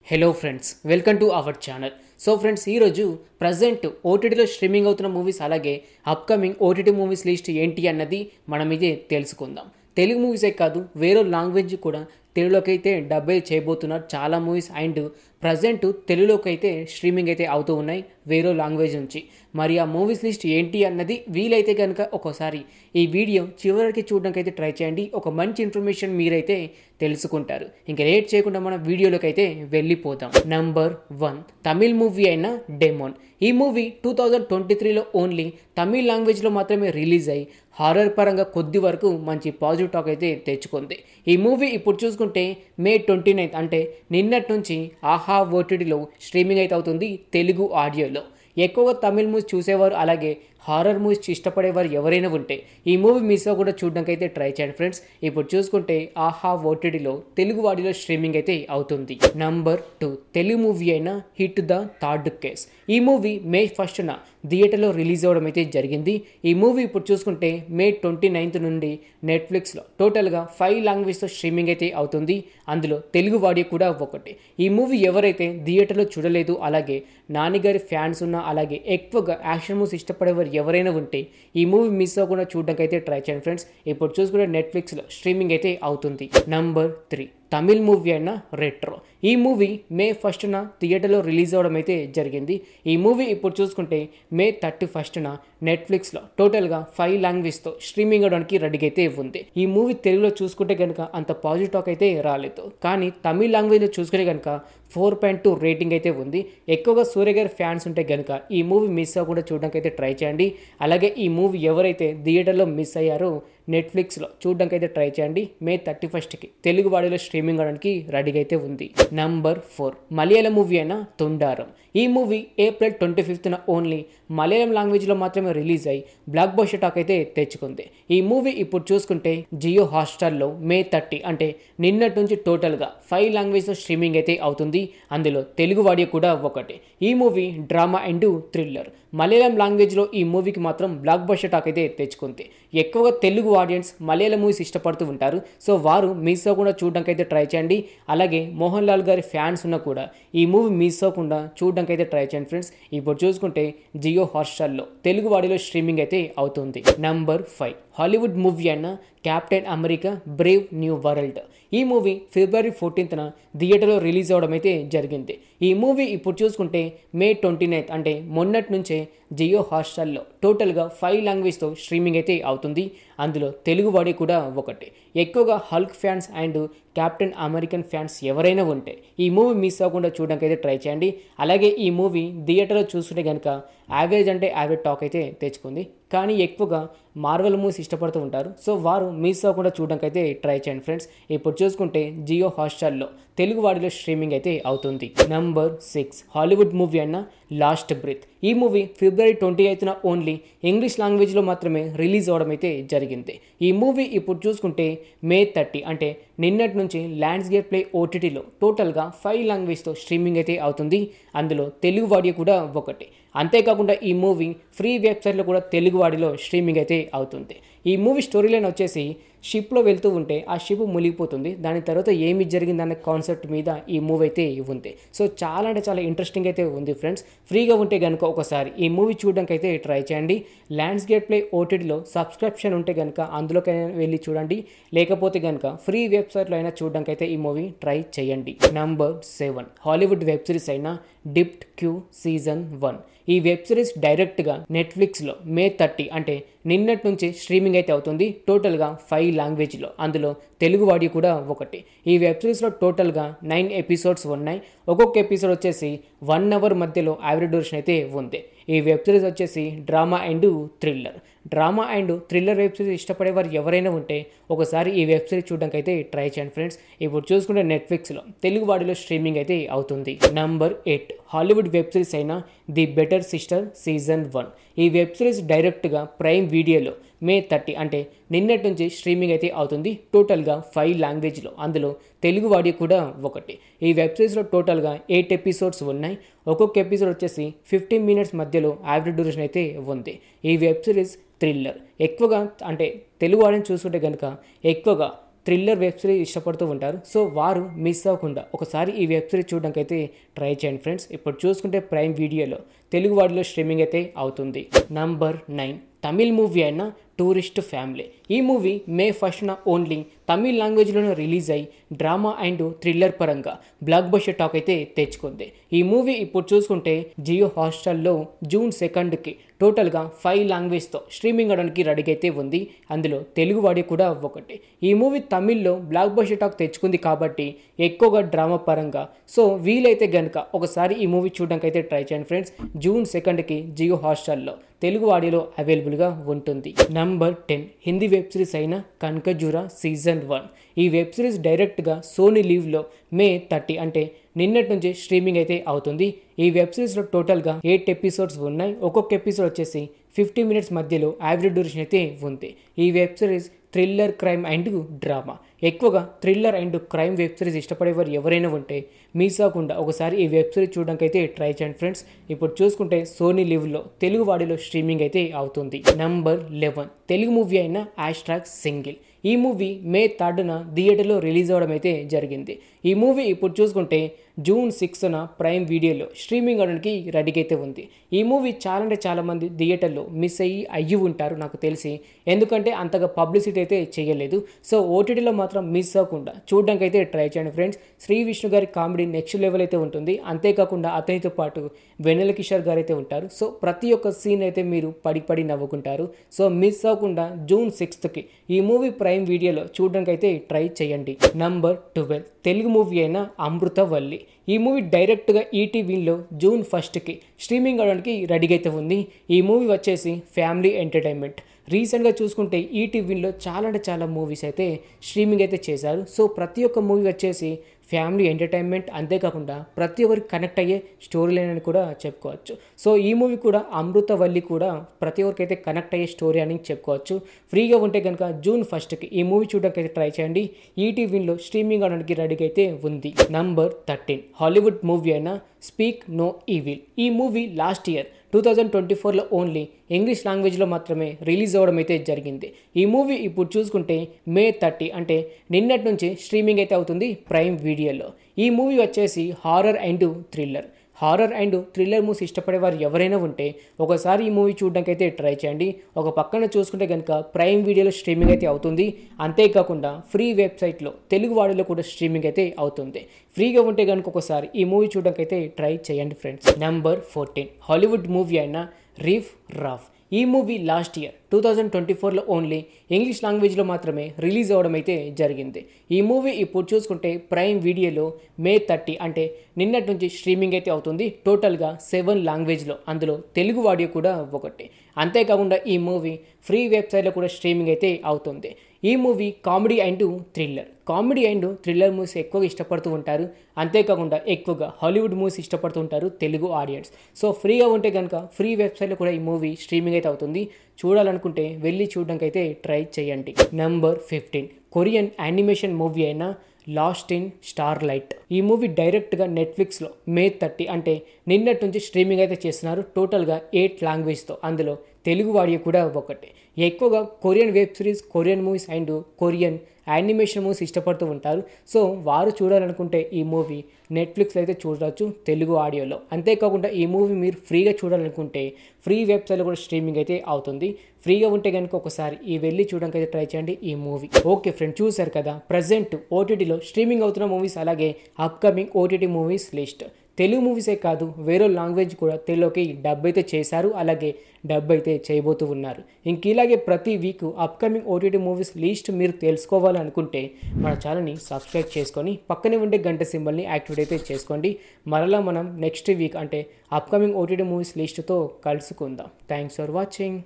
Hello friends, welcome to our channel. So friends, ఈరోజు present ఓటీటీలో streaming అవుతున్న movies అలాగే అప్కమింగ్ ఓటీటీ మూవీస్ లిస్ట్ ఏంటి అన్నది మనం ఇదే తెలుసుకుందాం. తెలుగు మూవీసే కాదు, వేరే లాంగ్వేజ్ కూడా తెలుగులోకి అయితే డబ్బే చేయబోతున్నారు చాలా మూవీస్. అండ్ ప్రజెంట్ తెలుగులోకి అయితే స్ట్రీమింగ్ అయితే అవుతూ ఉన్నాయి వేరే లాంగ్వేజ్ నుంచి. మరి ఆ మూవీస్ లిస్ట్ ఏంటి అన్నది వీలైతే కనుక ఒకసారి ఈ వీడియో చివరికి చూడడానికి అయితే ట్రై చేయండి. ఒక మంచి ఇన్ఫర్మేషన్ మీరైతే తెలుసుకుంటారు. ఇంకా లేట్ చేయకుండా మనం వీడియోలోకి అయితే వెళ్ళిపోతాం. నంబర్ 1 తమిళ్ మూవీ అయిన డెమోన్. ఈ మూవీ 2023లో ఓన్లీ తమిళ్ లాంగ్వేజ్లో మాత్రమే రిలీజ్ అయ్యి హారర్ పరంగా కొద్ది వరకు మంచి పాజిటివ్ టాక్ అయితే తెచ్చుకుంది. ఈ మూవీ ఇప్పుడు చూసుకుంటే మే 29 అంటే నిన్నటి నుంచి ఆహా ఓటీటీలో స్ట్రీమింగ్ అయితే అవుతుంది తెలుగు ఆడియోలో. ఎక్కువగా తమిళ్ మూవీస్ చూసేవారు అలాగే హారర్ మూవీస్ ఇష్టపడేవారు ఎవరైనా ఉంటే ఈ మూవీ మిస్ అవ్వకుండా చూడడానికి అయితే ట్రై చేయండి ఫ్రెండ్స్. ఇప్పుడు చూసుకుంటే ఆహా ఓటీటీలో తెలుగు వాడిలో స్ట్రీమింగ్ అయితే అవుతుంది. నంబర్ 2 తెలుగు మూవీ అయిన హిట్ ద థర్డ్ కేస్. ఈ మూవీ మే 1న థియేటర్లో రిలీజ్ అవ్వడం అయితే జరిగింది. ఈ మూవీ ఇప్పుడు చూసుకుంటే మే 29 నుండి నెట్ఫ్లిక్స్లో టోటల్గా 5 లాంగ్వేజ్తో స్ట్రీమింగ్ అయితే అవుతుంది. అందులో తెలుగు వాడి కూడా ఒకటి. ఈ మూవీ ఎవరైతే థియేటర్లో చూడలేదు అలాగే నానిగారి ఫ్యాన్స్ ఉన్న అలాగే ఎక్కువగా యాక్షన్ మూవీస్ ఇష్టపడేవారు ఎవరైనా ఉంటే ఈ మూవీ మిస్ అవ్వకుండా చూడడానికి అయితే ట్రై చేయండి ఫ్రెండ్స్. ఇప్పుడు చూసుకుంటే నెట్ఫ్లిక్స్లో స్ట్రీమింగ్ అయితే అవుతుంది. నంబర్ 3 తమిళ్ మూవీ అయిన రెట్రో. ఈ మూవీ మే 1న థియేటర్లో రిలీజ్ అవ్వడం అయితే జరిగింది. ఈ మూవీ ఇప్పుడు చూసుకుంటే మే 31న నెట్ఫ్లిక్స్లో టోటల్గా 5 లాంగ్వేజ్తో స్ట్రీమింగ్ అవడానికి రెడీగా అయితే ఉంది. ఈ మూవీ తెలుగులో చూసుకుంటే కనుక అంత పాజిటివ్ టాక్ అయితే రాలేదు, కానీ తమిళ్ లాంగ్వేజ్లో చూసుకుంటే కనుక 4.2 రేటింగ్ అయితే ఉంది. ఎక్కువగా సూర్య గారి ఫ్యాన్స్ ఉంటే కనుక ఈ మూవీ మిస్ అవ్వకుండా చూడడానికి అయితే ట్రై చేయండి. అలాగే ఈ మూవీ ఎవరైతే థియేటర్లో మిస్ అయ్యారో నెట్ఫ్లిక్స్లో చూడడానికి అయితే ట్రై చేయండి. మే 31కి తెలుగు వాడిలో స్ట్రీమింగ్ అవడానికి రెడీగా అయితే ఉంది. నంబర్ 4 మలయాళం మూవీ అయిన తొండారం. ఈ మూవీ ఏప్రిల్ 25న ఓన్లీ మలయాళం లాంగ్వేజ్లో మాత్రమే రిలీజ్ అయ్యి బ్లాక్ బస్టర్ టాక్ అయితే తెచ్చుకుంది. ఈ మూవీ ఇప్పుడు చూసుకుంటే జియో హాట్స్టార్లో మే 30 అంటే నిన్నటి నుంచి టోటల్గా 5 లాంగ్వేజ్లో స్ట్రీమింగ్ అయితే అవుతుంది. అందులో తెలుగు వాడియో కూడా ఒకటి. ఈ movie drama and thriller. Malayalam లాంగ్వేజ్లో ఈ మూవీకి మాత్రం బ్లాక్ బస్టర్ టాక్ అయితే తెచ్చుకుంది. ఎక్కువగా తెలుగు ఆడియన్స్ మలయాళం మూవీస్ ఇష్టపడుతూ ఉంటారు. సో వారు మిస్ అవ్వకుండా చూడడానికి అయితే ట్రై చేయండి. అలాగే మోహన్ లాల్ గారి ఫ్యాన్స్ ఉన్నా కూడా ఈ మూవీ మిస్ అవ్వకుండా చూడడానికి అయితే ట్రై చేయండి ఫ్రెండ్స్. ఇప్పుడు చూసుకుంటే జియో హాట్స్టార్లో తెలుగు వాడిలో స్ట్రీమింగ్ అయితే అవుతుంది. నంబర్ 5 హాలీవుడ్ మూవీ అయిన captain America Brave new world. ఈ మూవీ ఫిబ్రవరి 14న థియేటర్లో రిలీజ్ అవ్వడం అయితే జరిగింది. ఈ మూవీ ఇప్పుడు చూసుకుంటే మే 29 అంటే మొన్నటి నుంచే జియో హాట్స్టార్లో టోటల్గా 5 లాంగ్వేజ్తో స్ట్రీమింగ్ అయితే అవుతుంది. అందులో తెలుగు వాడి కూడా ఒకటి. ఎక్కువగా Hulk fans and captain American fans ఎవరైనా ఉంటే ఈ మూవీ మిస్ అవ్వకుండా చూడడానికి అయితే ట్రై చేయండి. అలాగే ఈ మూవీ థియేటర్లో చూస్తుంటే కనుక యావరేజ్ అంటే యావరేజ్ టాక్ అయితే తెచ్చుకుంది, కానీ ఎక్కువగా మార్వెల్ మూవీస్ ఇష్టపడుతూ ఉంటారు. సో వారు మిస్ అవ్వకుండా చూడడానికి అయితే ట్రై చేయండి ఫ్రెండ్స్. ఇప్పుడు చూసుకుంటే జియో హాట్స్టార్లో తెలుగు వాడిలో స్ట్రీమింగ్ అయితే అవుతుంది. నంబర్ 6 హాలీవుడ్ మూవీ అయిన లాస్ట్ బ్రెత్. ఈ మూవీ ఫిబ్రవరి 28న ఓన్లీ ఇంగ్లీష్ లాంగ్వేజ్లో మాత్రమే రిలీజ్ అవ్వడం అయితే జరిగింది. ఈ మూవీ ఇప్పుడు చూసుకుంటే మే 30 అంటే నిన్నటి నుంచి ల్యాండ్స్ గేట్ ప్లే ఓటీటీలో టోటల్గా 5 లాంగ్వేజ్తో స్ట్రీమింగ్ అయితే అవుతుంది. అందులో తెలుగు వాడియో కూడా ఒకటి. అంతేకాకుండా ఈ మూవీ ఫ్రీ వెబ్సైట్లో కూడా తెలుగు వాడిలో స్ట్రీమింగ్ అయితే అవుతుంది. ఈ మూవీ స్టోరీ లైన్ వచ్చేసి షిప్లో వెళ్తూ ఉంటే ఆ షిప్ మునిగిపోతుంది. దాని తర్వాత ఏమి జరిగిందన్న కాన్సెప్ట్ మీద ఈ మూవీ అయితే ఉంది. సో చాలా అంటే చాలా ఇంట్రెస్టింగ్ అయితే ఉంది ఫ్రెండ్స్. ఫ్రీగా ఉంటే కనుక ఒకసారి ఈ మూవీ చూడడానికి అయితే ట్రై చేయండి. ల్యాండ్స్ గేట్ ప్లే ఓటీటీలో సబ్స్క్రిప్షన్ ఉంటే కనుక అందులోకైనా వెళ్ళి చూడండి, లేకపోతే కనుక ఫ్రీ వెబ్సైట్లో అయినా చూడడానికి అయితే ఈ మూవీ ట్రై చేయండి. నంబర్ 7 హాలీవుడ్ వెబ్ సిరీస్ అయిన డిప్ట్ క్యూ సీజన్ 1. ఈ వెబ్ సిరీస్ డైరెక్ట్గా నెట్ఫ్లిక్స్లో మే 30 అంటే నిన్నటి నుంచి స్ట్రీమింగ్ అయితే అవుతుంది. టోటల్గా 5 లాంగ్వేజ్లో, అందులో తెలుగు వాడి కూడా ఒకటి. ఈ వెబ్ సిరీస్లో టోటల్గా 9 ఎపిసోడ్స్ ఉన్నాయి. ఒక్కొక్క ఎపిసోడ్ వచ్చేసి 1 అవర్ మధ్యలో యావరేజ్ డ్యూరేషన్ అయితే ఉంది. ఈ వెబ్ సిరీస్ వచ్చేసి drama and thriller. Drama and thriller web series ఇష్టపడేవారు ఎవరైనా ఉంటే ఒకసారి ఈ వెబ్ సిరీస్ చూడడానికి అయితే ట్రై చేయండి ఫ్రెండ్స్. ఇప్పుడు చూసుకుంటే నెట్ఫ్లిక్స్లో తెలుగు వాడిలో స్ట్రీమింగ్ అయితే అవుతుంది. నంబర్ 8 హాలీవుడ్ వెబ్ సిరీస్ అయిన ది బెటర్ సిస్టర్ సీజన్ 1. ఈ వెబ్ సిరీస్ డైరెక్ట్గా ప్రైమ్ వీడియోలో మే 30 అంటే నిన్నటి నుంచి స్ట్రీమింగ్ అయితే అవుతుంది. టోటల్గా 5 లాంగ్వేజ్లో, అందులో తెలుగు వాడి కూడా ఒకటి. ఈ వెబ్ సిరీస్లో టోటల్గా 8 ఎపిసోడ్స్ ఉన్నాయి. ఒక్కొక్క ఎపిసోడ్ వచ్చేసి 15 మినిట్స్ మధ్యలో యావరేజ్ డ్యూరేషన్ అయితే ఉంది. ఈ వెబ్ సిరీస్ థ్రిల్లర్. ఎక్కువగా అంటే తెలుగు వాడిని చూసుకుంటే కనుక ఎక్కువగా థ్రిల్లర్ వెబ్ సిరీస్ ఇష్టపడుతూ ఉంటారు. సో వారు మిస్ అవ్వకుండా ఒకసారి ఈ వెబ్ సిరీస్ చూడడానికి అయితే ట్రై చేయండి ఫ్రెండ్స్. ఇప్పుడు చూసుకుంటే ప్రైమ్ వీడియోలో తెలుగు వాడిలో స్ట్రీమింగ్ అయితే అవుతుంది. నంబర్ 9 తమిళ్ మూవీ అయిన టూరిస్ట్ ఫ్యామిలీ. ఈ మూవీ మే 1న ఓన్లీ తమిళ్ లాంగ్వేజ్లోనే రిలీజ్ అయ్యి డ్రామా అండ్ థ్రిల్లర్ పరంగా బ్లాక్ బస్టర్ టాక్ అయితే తెచ్చుకుంది. ఈ మూవీ ఇప్పుడు చూసుకుంటే జియో హాట్‌స్టార్లో జూన్ 2కి టోటల్గా 5 లాంగ్వేజ్తో స్ట్రీమింగ్ అవడానికి రెడీగా అయితే ఉంది. అందులో తెలుగు వాడి కూడా ఒకటి. ఈ మూవీ తమిళ్లో బ్లాక్ బస్టర్ టాక్ తెచ్చుకుంది కాబట్టి ఎక్కువగా డ్రామా పరంగా సో వీలైతే గనుక ఒకసారి ఈ మూవీ చూడడానికి అయితే ట్రై చేయండి ఫ్రెండ్స్. జూన్ 2కి జియో హాట్‌స్టార్లో తెలుగు వాడిలో అవైలబుల్గా ఉంటుంది. నంబర్ 10 హిందీ వెబ్ సిరీస్ అయిన కనకజూరా సీజన్ 1. ఈ వెబ్ సిరీస్ డైరెక్ట్గా సోనీ లీవ్లో మే 30 అంటే నిన్నటి నుంచి స్ట్రీమింగ్ అయితే అవుతుంది. ఈ వెబ్ సిరీస్లో టోటల్గా 8 ఎపిసోడ్స్ ఉన్నాయి. ఒక్కొక్క ఎపిసోడ్ వచ్చేసి 50 మినిట్స్ మధ్యలో యావరేజ్ డ్యూరేషన్ అయితే ఉంది. ఈ web series thriller, crime and drama. ఎక్కువగా thriller and crime web series ఇష్టపడేవారు ఎవరైనా ఉంటే మిస్ అవ్వకుండా ఒకసారి ఈ వెబ్ సిరీస్ చూడడానికి అయితే ట్రై చేయండి ఫ్రెండ్స్. ఇప్పుడు చూసుకుంటే సోనీ లివ్లో తెలుగు వాడిలో స్ట్రీమింగ్ అయితే అవుతుంది. నంబర్ 11 తెలుగు మూవీ అయిన హ్యాష్‌ట్యాగ్ సింగిల్. ఈ మూవీ మే 3న థియేటర్లో రిలీజ్ అవ్వడం అయితే జరిగింది. ఈ మూవీ ఇప్పుడు చూసుకుంటే జూన్ 6న ప్రైమ్ వీడియోలో స్ట్రీమింగ్ అవడానికి రెడీగా అయితే ఉంది. ఈ మూవీ చాలా అంటే చాలామంది థియేటర్లో మిస్ అయ్యి ఉంటారు నాకు తెలిసి. ఎందుకంటే అంతగా పబ్లిసిటీ అయితే చేయలేదు. సో ఓటీటీలో మాత్రం మిస్ అవ్వకుండా చూడడానికి అయితే ట్రై చేయండి ఫ్రెండ్స్. శ్రీ విష్ణు గారి కామెడీ నెక్స్ట్ లెవెల్ అయితే ఉంటుంది. అంతేకాకుండా అతనితో పాటు వెన్నెల కిషోర్ గారు అయితే ఉంటారు. సో ప్రతి ఒక్క సీన్ అయితే మీరు పడి నవ్వుకుంటారు. సో మిస్ అవ్వకుండా జూన్ 6కి ఈ మూవీ ప్రైమ్ వీడియోలో చూడడానికి అయితే ట్రై చేయండి. నంబర్ 12 తెలుగు మూవీ అయిన అమృతవల్లి. ఈ మూవీ డైరెక్ట్గా ఈటీవీలో జూన్ 1కి స్ట్రీమింగ్ అవడానికి రెడీగా అయితే ఉంది. ఈ మూవీ వచ్చేసి ఫ్యామిలీ ఎంటర్టైన్మెంట్. రీసెంట్గా చూసుకుంటే ఈటీవీలో చాలా అంటే చాలా మూవీస్ అయితే స్ట్రీమింగ్ అయితే చేశారు. సో ప్రతి ఒక్క మూవీ వచ్చేసి ఫ్యామిలీ ఎంటర్టైన్మెంట్, అంతేకాకుండా ప్రతి ఒక్కరికి కనెక్ట్ అయ్యే స్టోరీ లైన్ అని కూడా చెప్పుకోవచ్చు. సో ఈ మూవీ కూడా అమృతవల్లి కూడా ప్రతి ఒక్కరికి అయితే కనెక్ట్ అయ్యే స్టోరీ అని చెప్పుకోవచ్చు. ఫ్రీగా ఉంటే కనుక జూన్ 1కి ఈ మూవీ చూడడానికి అయితే ట్రై చేయండి. ఈటీవీలో స్ట్రీమింగ్ అవడానికి రెడీగా అయితే ఉంది. నంబర్ 13 హాలీవుడ్ మూవీ అయిన స్పీక్ నో ఈవిల్. ఈ మూవీ లాస్ట్ ఇయర్ 2024లో ఓన్లీ ఇంగ్లీష్ లాంగ్వేజ్లో మాత్రమే రిలీజ్ అవ్వడం అయితే జరిగింది. ఈ మూవీ ఇప్పుడు చూసుకుంటే మే 30 అంటే నిన్నటి నుంచి స్ట్రీమింగ్ అయితే అవుతుంది ప్రైమ్ వీడియోలో. ఈ మూవీ వచ్చేసి హారర్ అండ్ థ్రిల్లర్ మూవీస్ ఇష్టపడేవారు ఎవరైనా ఉంటే ఒకసారి ఈ మూవీ చూడడానికి అయితే ట్రై చేయండి. ఒక పక్కన చూసుకుంటే కనుక ప్రైమ్ వీడియోలో స్ట్రీమింగ్ అయితే అవుతుంది. అంతేకాకుండా ఫ్రీ వెబ్సైట్లో తెలుగు వాడిలో కూడా స్ట్రీమింగ్ అయితే అవుతుంది. ఫ్రీగా ఉంటే కనుక ఒకసారి ఈ మూవీ చూడడానికి అయితే ట్రై చేయండి ఫ్రెండ్స్. నంబర్ 14 హాలీవుడ్ మూవీ అయిన రీఫ్ రాఫ్. ఈ మూవీ లాస్ట్ ఇయర్ 2024లో ఓన్లీ ఇంగ్లీష్ లాంగ్వేజ్లో మాత్రమే రిలీజ్ అవ్వడం అయితే జరిగింది. ఈ మూవీ ఇప్పుడు చూసుకుంటే ప్రైమ్ వీడియోలో మే 30 అంటే నిన్నటి నుంచి స్ట్రీమింగ్ అయితే అవుతుంది. టోటల్గా 7 లాంగ్వేజ్లో, అందులో తెలుగు ఆడియో కూడా ఒకటి. అంతేకాకుండా ఈ మూవీ ఫ్రీ వెబ్సైట్లో కూడా స్ట్రీమింగ్ అయితే అవుతుంది. ఈ movie comedy and thriller movies ఎక్కువగా ఇష్టపడుతూ ఉంటారు. అంతేకాకుండా ఎక్కువగా హాలీవుడ్ మూవీస్ ఇష్టపడుతూ ఉంటారు తెలుగు ఆడియన్స్. సో ఫ్రీగా ఉంటే కనుక ఫ్రీ వెబ్సైట్లో కూడా ఈ మూవీ స్ట్రీమింగ్ అయితే అవుతుంది. చూడాలనుకుంటే వెళ్ళి చూడడానికి అయితే ట్రై చేయండి. నంబర్ 15 కొరియన్ యానిమేషన్ మూవీ అయిన లాస్ట్ ఇన్ స్టార్లైట్. ఈ మూవీ డైరెక్ట్గా నెట్ఫ్లిక్స్లో మే 30 అంటే నిన్నటి నుంచి స్ట్రీమింగ్ అయితే చేస్తున్నారు. టోటల్గా 8 లాంగ్వేజ్తో, అందులో తెలుగు ఆడియో కూడా ఒకటి. ఎక్కువగా Korean web series, Korean movies and Korean animation movies ఇష్టపడుతూ ఉంటారు. సో వారు చూడాలనుకుంటే ఈ మూవీ నెట్ఫ్లిక్స్లో అయితే చూడవచ్చు తెలుగు ఆడియోలో. అంతేకాకుండా ఈ మూవీ మీరు ఫ్రీగా చూడాలనుకుంటే ఫ్రీ వెబ్సైట్లో కూడా స్ట్రీమింగ్ అయితే అవుతుంది. ఫ్రీగా ఉంటే కనుక ఒకసారి వెళ్ళి చూడడానికి అయితే ట్రై చేయండి ఈ మూవీ. ఓకే ఫ్రెండ్, చూసారు కదా ప్రజెంట్ ఓటీటీలో స్ట్రీమింగ్ అవుతున్న మూవీస్, అలాగే upcoming OTT movies list. Telugu మూవీసే కాదు వేరే లాంగ్వేజ్ కూడా తెలుగులోకి డబ్ అయితే చేశారు, అలాగే డబ్ అయితే చేయబోతూ ఉన్నారు. ఇలాగే ప్రతి week upcoming OTT movies list మీరు తెలుసుకోవాలనుకుంటే మన ఛానల్ని సబ్స్క్రైబ్ చేసుకొని పక్కనే ఉండే గంట సింబల్ని యాక్టివేట్ అయితే చేసుకోండి. మరలా మనం నెక్స్ట్ వీక్ అంటే అప్కమింగ్ ఓటీటీ మూవీస్ లిస్ట్తో కలుసుకుందాం. Thanks for watching.